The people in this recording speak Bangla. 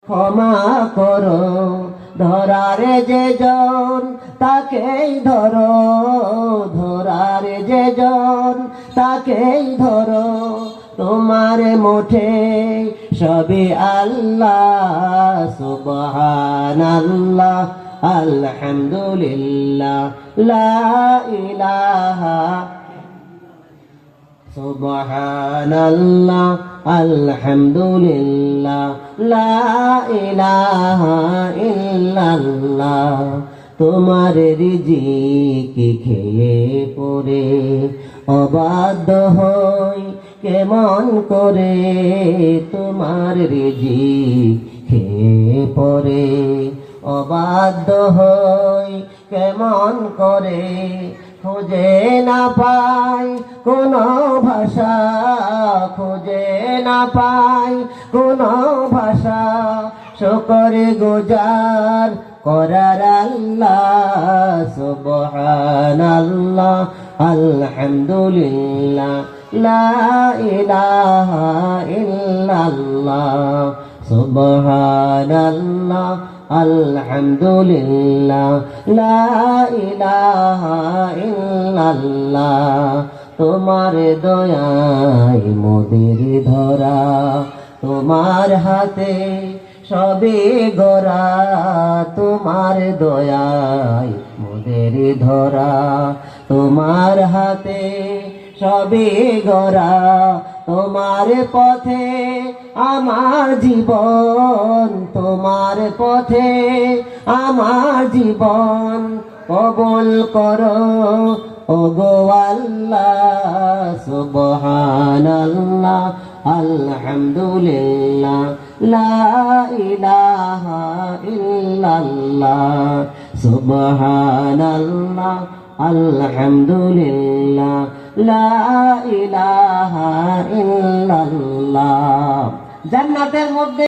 ক্ষমা করো। ধরারে যে জন তাকেই ধরো, ধরারে যে জন তাকেই ধরো। তোমার মুঠে সবই আল্লাহ, সুবহানাল্লাহ আলহামদুলিল্লাহ লা ইলাহা। সুবহানাল্লাহ আলহামদুলিল্লাহ লা ইলাহা ইল্লাল্লাহ। তোমার রিজিক খেয়ে পরে অবাধ্য হই কেমন করে, তোমার রিজিক খেয়ে পরে অবাধ্য হই কেমন করে। খুঁজে না পাই কোনো ভাষা, খুঁজে না পাই কোনো ভাষা, শুকর গুজার করার আল্লাহ, সুবহানাল্লাহ আলহামদুলিল্লাহ লা ইলাহা ইল্লাল্লাহ। সুবহানাল্লাহ আলহামদুলিল্লাহ লা ইলাহা ইল্লাল্লাহ। তোমার দয়ায় মোদের ধরা, তোমার হাতে সবে গড়া। তোমার দয়ায় মোদের ধরা, তোমার হাতে সবে গড়া। তোমার পথে আমার জীবন, তোমার পথে আমার জীবন। কবুল করো ওগো আল্লাহ, সুবহানাল্লাহ আলহামদুলিল্লাহ লা ইলাহা ইল্লাল্লাহ। সুবহানাল্লাহ আলহামদুলিল্লাহ লা ইলাহা ইল্লাল্লাহ। জান্নাতের মধ্যে